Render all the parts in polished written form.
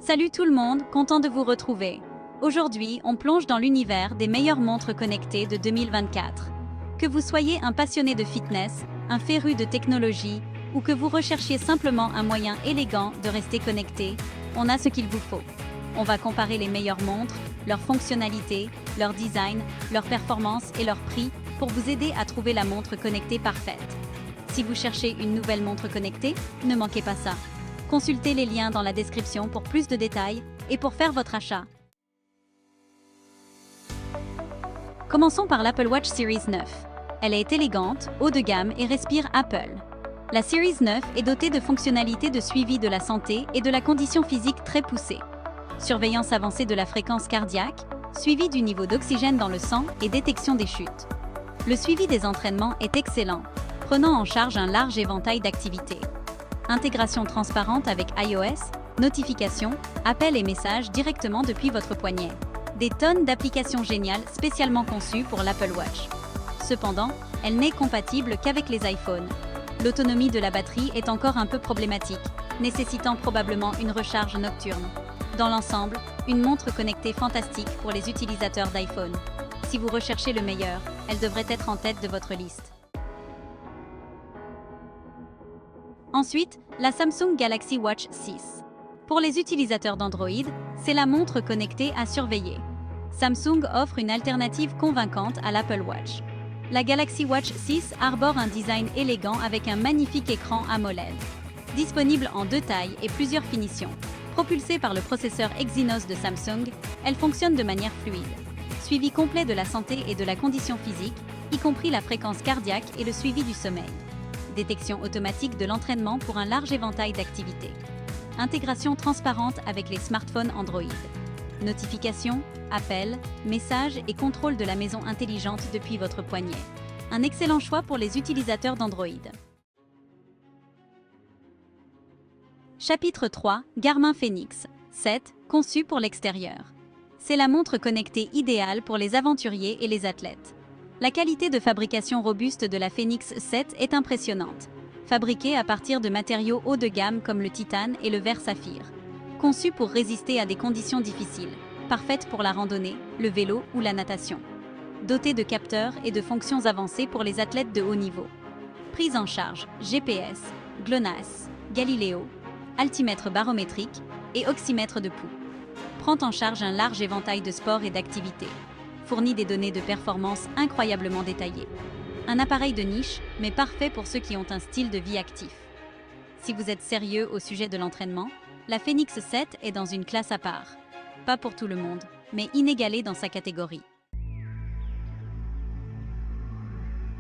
Salut tout le monde, content de vous retrouver. Aujourd'hui, on plonge dans l'univers des meilleures montres connectées de 2024. Que vous soyez un passionné de fitness, un féru de technologie, ou que vous recherchiez simplement un moyen élégant de rester connecté, on a ce qu'il vous faut. On va comparer les meilleures montres, leurs fonctionnalités, leur design, leur performance et leur prix pour vous aider à trouver la montre connectée parfaite. Si vous cherchez une nouvelle montre connectée, ne manquez pas ça. Consultez les liens dans la description pour plus de détails et pour faire votre achat. Commençons par l'Apple Watch Series 9. Elle est élégante, haut de gamme et respire Apple. La Series 9 est dotée de fonctionnalités de suivi de la santé et de la condition physique très poussée. Surveillance avancée de la fréquence cardiaque, suivi du niveau d'oxygène dans le sang et détection des chutes. Le suivi des entraînements est excellent, prenant en charge un large éventail d'activités. Intégration transparente avec iOS, notifications, appels et messages directement depuis votre poignet. Des tonnes d'applications géniales spécialement conçues pour l'Apple Watch. Cependant, elle n'est compatible qu'avec les iPhones. L'autonomie de la batterie est encore un peu problématique, nécessitant probablement une recharge nocturne. Dans l'ensemble, une montre connectée fantastique pour les utilisateurs d'iPhone. Si vous recherchez le meilleur, elle devrait être en tête de votre liste. Ensuite, la Samsung Galaxy Watch 6. Pour les utilisateurs d'Android, c'est la montre connectée à surveiller. Samsung offre une alternative convaincante à l'Apple Watch. La Galaxy Watch 6 arbore un design élégant avec un magnifique écran AMOLED. Disponible en deux tailles et plusieurs finitions. Propulsée par le processeur Exynos de Samsung, elle fonctionne de manière fluide. Suivi complet de la santé et de la condition physique, y compris la fréquence cardiaque et le suivi du sommeil. Détection automatique de l'entraînement pour un large éventail d'activités. Intégration transparente avec les smartphones Android. Notifications, appels, messages et contrôle de la maison intelligente depuis votre poignet. Un excellent choix pour les utilisateurs d'Android. Chapitre 3, Garmin Fenix 7, conçu pour l'extérieur. C'est la montre connectée idéale pour les aventuriers et les athlètes. La qualité de fabrication robuste de la Fenix 7 est impressionnante. Fabriquée à partir de matériaux haut de gamme comme le titane et le verre saphir. Conçue pour résister à des conditions difficiles, parfaite pour la randonnée, le vélo ou la natation. Dotée de capteurs et de fonctions avancées pour les athlètes de haut niveau. Prise en charge, GPS, GLONASS, Galileo, altimètre barométrique et oxymètre de pouls. Prend en charge un large éventail de sports et d'activités. Fournit des données de performance incroyablement détaillées. Un appareil de niche, mais parfait pour ceux qui ont un style de vie actif. Si vous êtes sérieux au sujet de l'entraînement, la Fenix 7 est dans une classe à part. Pas pour tout le monde, mais inégalée dans sa catégorie.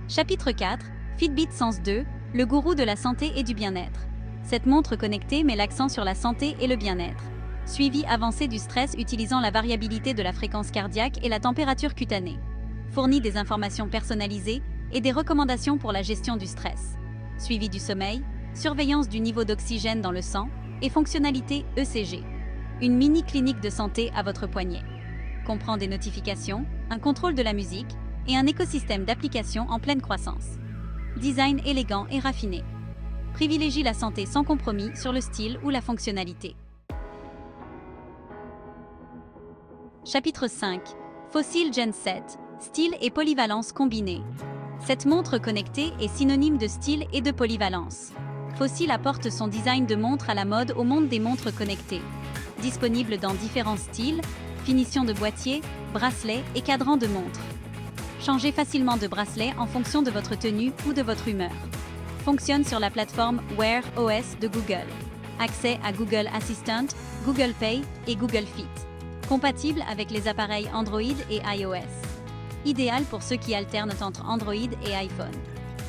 Chapitre 4, Fitbit Sense 2, le gourou de la santé et du bien-être. Cette montre connectée met l'accent sur la santé et le bien-être. Suivi avancé du stress utilisant la variabilité de la fréquence cardiaque et la température cutanée. Fournit des informations personnalisées et des recommandations pour la gestion du stress. Suivi du sommeil, surveillance du niveau d'oxygène dans le sang et fonctionnalité ECG. Une mini-clinique de santé à votre poignet. Comprend des notifications, un contrôle de la musique et un écosystème d'applications en pleine croissance. Design élégant et raffiné. Privilégie la santé sans compromis sur le style ou la fonctionnalité. Chapitre 5, Fossil Gen 7, style et polyvalence combinés. Cette montre connectée est synonyme de style et de polyvalence. Fossil apporte son design de montre à la mode au monde des montres connectées. Disponible dans différents styles, finitions de boîtier, bracelets et cadrans de montre. Changez facilement de bracelet en fonction de votre tenue ou de votre humeur. Fonctionne sur la plateforme Wear OS de Google. Accès à Google Assistant, Google Pay et Google Fit. Compatible avec les appareils Android et iOS. Idéal pour ceux qui alternent entre Android et iPhone.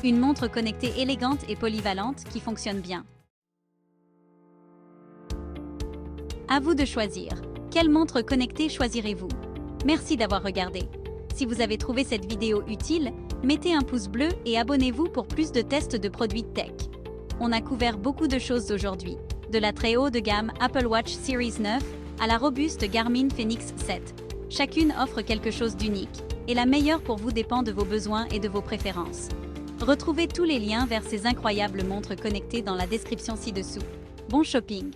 Une montre connectée élégante et polyvalente qui fonctionne bien. À vous de choisir. Quelle montre connectée choisirez-vous? Merci d'avoir regardé. Si vous avez trouvé cette vidéo utile, mettez un pouce bleu et abonnez-vous pour plus de tests de produits tech. On a couvert beaucoup de choses aujourd'hui, de la très haut de gamme Apple Watch Series 9 à la robuste Garmin Fenix 7. Chacune offre quelque chose d'unique, et la meilleure pour vous dépend de vos besoins et de vos préférences. Retrouvez tous les liens vers ces incroyables montres connectées dans la description ci-dessous. Bon shopping!